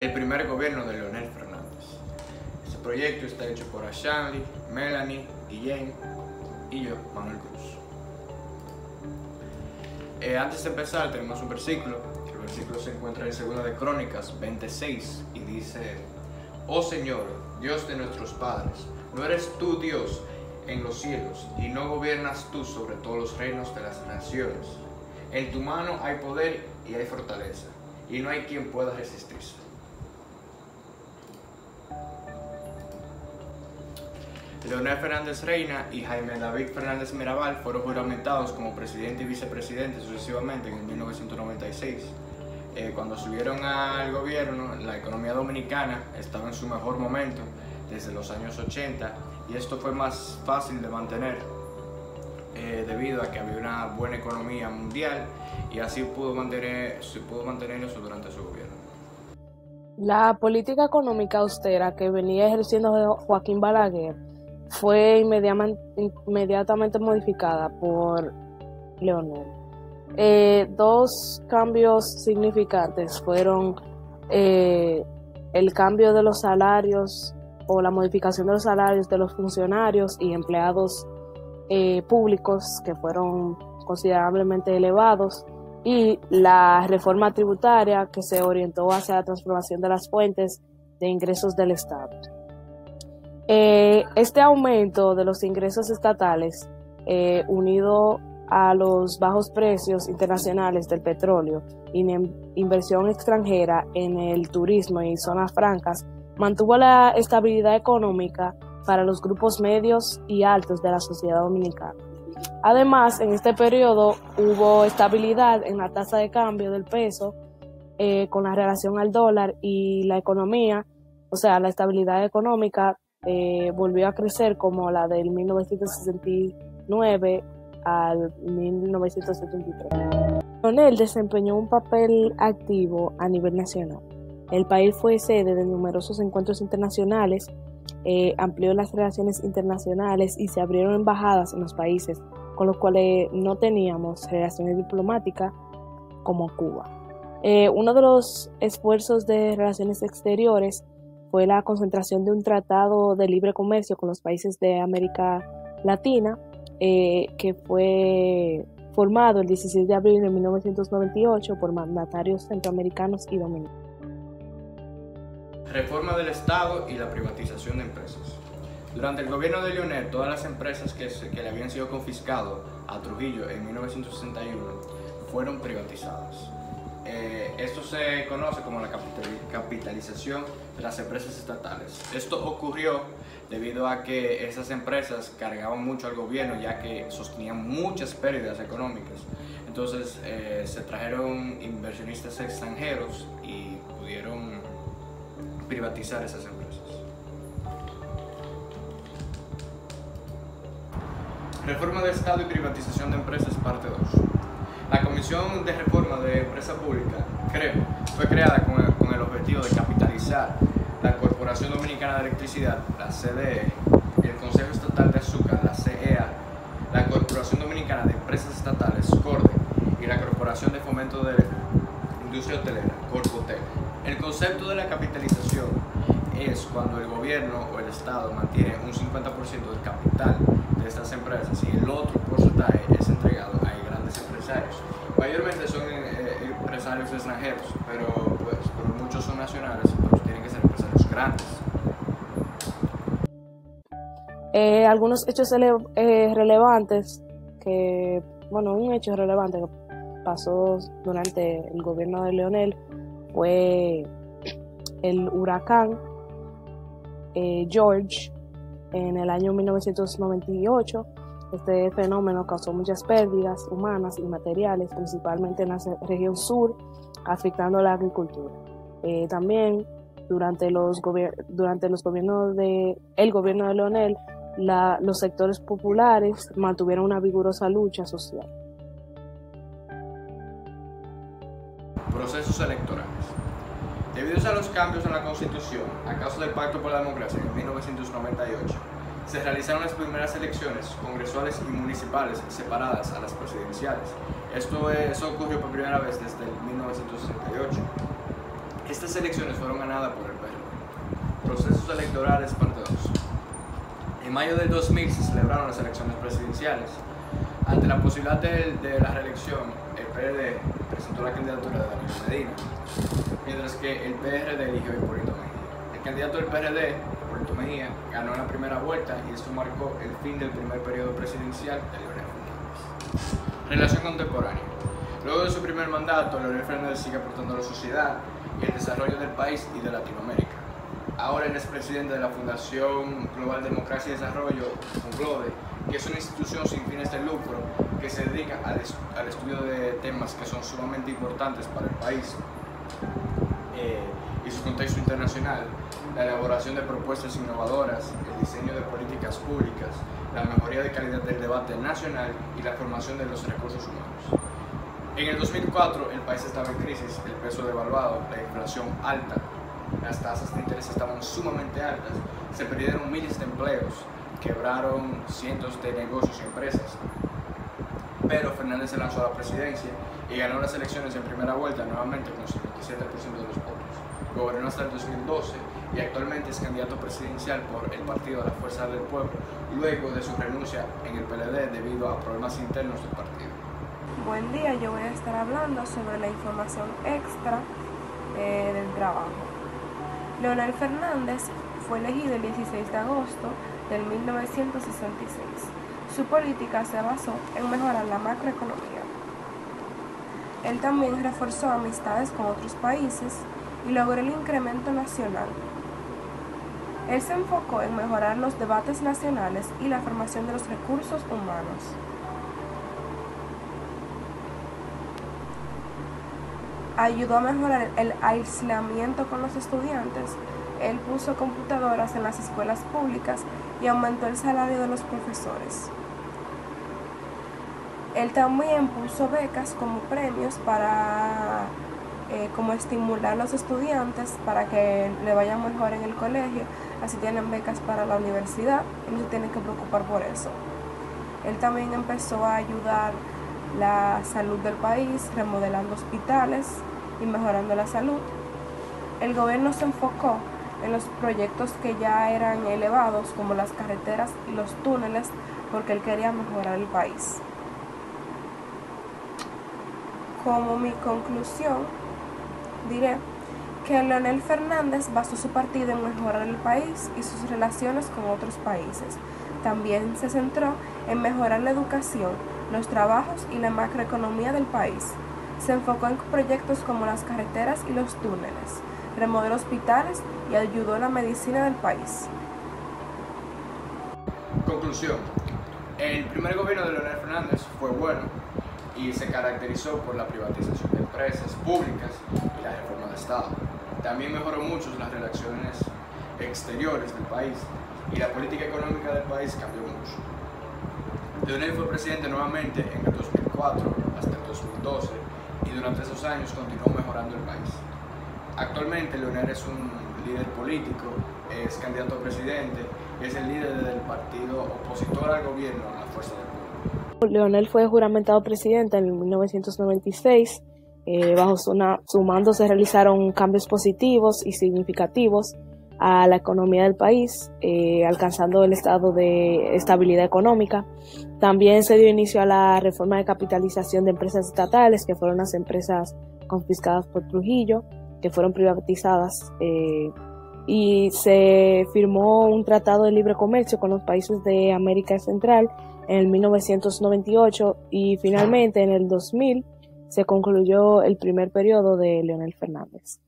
el primer gobierno de Leonel Fernández. Este proyecto está hecho por Ashanley, Melanie, Guillén y yo, Manuel Cruz. Antes de empezar tenemos un versículo. El versículo se encuentra en 2 de Crónicas 26 y dice: Oh Señor, Dios de nuestros padres, ¿no eres tú Dios en los cielos y no gobiernas tú sobre todos los reinos de las naciones? En tu mano hay poder y hay fortaleza, y no hay quien pueda resistirse. Leonel Fernández Reina y Jaime David Fernández Mirabal fueron juramentados como presidente y vicepresidente sucesivamente en 1996. Cuando subieron al gobierno, la economía dominicana estaba en su mejor momento desde los años 80 y esto fue más fácil de mantener debido a que había una buena economía mundial y así se pudo mantener eso durante su gobierno. La política económica austera que venía ejerciendo Joaquín Balaguer fue inmediatamente modificada por Leonel. Dos cambios significantes fueron el cambio de los salarios o la modificación de los salarios de los funcionarios y empleados públicos, que fueron considerablemente elevados, y la reforma tributaria, que se orientó hacia la transformación de las fuentes de ingresos del Estado. Este aumento de los ingresos estatales, unido a los bajos precios internacionales del petróleo y inversión extranjera en el turismo y zonas francas, mantuvo la estabilidad económica para los grupos medios y altos de la sociedad dominicana. Además, en este periodo hubo estabilidad en la tasa de cambio del peso con la relación al dólar, y la economía, o sea, la estabilidad económica volvió a crecer como la del 1969 al 1973. Leonel desempeñó un papel activo a nivel nacional. El país fue sede de numerosos encuentros internacionales, amplió las relaciones internacionales y se abrieron embajadas en los países con los cuales no teníamos relaciones diplomáticas, como Cuba. Uno de los esfuerzos de relaciones exteriores fue la concentración de un tratado de libre comercio con los países de América Latina, que fue formado el 16 de abril de 1998 por mandatarios centroamericanos y dominicanos. Reforma del Estado y la privatización de empresas. Durante el gobierno de Leonel, todas las empresas que le habían sido confiscadas a Trujillo en 1961 fueron privatizadas. Esto se conoce como la capitalización de las empresas estatales. Esto ocurrió debido a que esas empresas cargaban mucho al gobierno, ya que sostenían muchas pérdidas económicas. Entonces se trajeron inversionistas extranjeros y pudieron privatizar esas empresas. Reforma de Estado y privatización de empresas, parte 2. La Comisión de Reforma de Empresa Pública, CREP, fue creada con el objetivo de capitalizar la Corporación Dominicana de Electricidad, la CDE, el Consejo Estatal de Azúcar, la CEA, la Corporación Dominicana de Empresas Estatales, CORDE, y la Corporación de Fomento de Industria Hotelera, Corpotel. El concepto de la capitalización es cuando el gobierno o el Estado mantiene un 50% del capital de estas empresas y el otro porcentaje es entregado a grandes empresarios. Mayormente son empresarios extranjeros, pero muchos son nacionales, pero tienen que ser empresarios grandes. Algunos hechos relevantes un hecho relevante que pasó durante el gobierno de Leonel fue el huracán George en el año 1998. Este fenómeno causó muchas pérdidas humanas y materiales, principalmente en la región sur, afectando la agricultura. También durante los gobiernos del gobierno de Leonel, los sectores populares mantuvieron una vigorosa lucha social. Procesos electorales. Debido a los cambios en la Constitución, a causa del Pacto por la Democracia en 1998, se realizaron las primeras elecciones congresuales y municipales separadas a las presidenciales. Eso ocurrió por primera vez desde el 1968. Estas elecciones fueron ganadas por el PRD. Procesos electorales parte 2. En mayo del 2000 se celebraron las elecciones presidenciales. Ante la posibilidad de la reelección, el PRD presentó la candidatura de Danilo Medina, mientras que el PRD eligió a Hipólito Mejía. El candidato del PRD, Hipólito Mejía, ganó en la primera vuelta y esto marcó el fin del primer periodo presidencial de Leonel Fernández. Relación contemporánea. Luego de su primer mandato, Leonel Fernández sigue aportando a la sociedad y el desarrollo del país y de Latinoamérica. Ahora él es presidente de la Fundación Global Democracia y Desarrollo, FUNGLODE, que es una institución sin fines de lucro que se dedica al estudio de temas que son sumamente importantes para el país y su contexto internacional, la elaboración de propuestas innovadoras, el diseño de políticas públicas, la mejoría de calidad del debate nacional y la formación de los recursos humanos. En el 2004 el país estaba en crisis, el peso devaluado, la inflación alta, las tasas de interés estaban sumamente altas, se perdieron miles de empleos, quebraron cientos de negocios y empresas. Pero Fernández se lanzó a la presidencia y ganó las elecciones en primera vuelta nuevamente con 57% de los votos. Gobernó hasta el 2012 y actualmente es candidato presidencial por el Partido de la Fuerza del Pueblo, luego de su renuncia en el PLD debido a problemas internos del partido. Buen día, yo voy a estar hablando sobre la información extra del trabajo. Leonel Fernández fue elegido el 16 de agosto del 1966. Su política se basó en mejorar la macroeconomía. Él también reforzó amistades con otros países y logró el incremento nacional. Él se enfocó en mejorar los debates nacionales y la formación de los recursos humanos. Ayudó a mejorar el aislamiento con los estudiantes. Él puso computadoras en las escuelas públicas y aumentó el salario de los profesores. Él también puso becas como premios para como estimular a los estudiantes para que le vayan mejor en el colegio. Así tienen becas para la universidad y no se tienen que preocupar por eso. Él también empezó a ayudar la salud del país, remodelando hospitales y mejorando la salud. El gobierno se enfocó en los proyectos que ya eran elevados, como las carreteras y los túneles, porque él quería mejorar el país. Como mi conclusión, diré que Leonel Fernández basó su partido en mejorar el país y sus relaciones con otros países. También se centró en mejorar la educación, los trabajos y la macroeconomía del país. Se enfocó en proyectos como las carreteras y los túneles, remodeló hospitales y ayudó a la medicina del país. Conclusión. El primer gobierno de Leonel Fernández fue bueno y se caracterizó por la privatización de empresas públicas y la reforma de Estado. También mejoró mucho las relaciones exteriores del país y la política económica del país cambió mucho. Leonel fue presidente nuevamente en el 2004 hasta el 2012 y durante esos años continuó mejorando el país. Actualmente Leonel es un líder político, es candidato a presidente y es el líder del partido opositor al gobierno, la Fuerza del Pueblo. Leonel fue juramentado presidente en 1996. Bajo su mando se realizaron cambios positivos y significativos a la economía del país, alcanzando el estado de estabilidad económica. También se dio inicio a la reforma de capitalización de empresas estatales, que fueron las empresas confiscadas por Trujillo, que fueron privatizadas, y se firmó un tratado de libre comercio con los países de América Central en el 1998 y finalmente en el 2000 se concluyó el primer periodo de Leonel Fernández.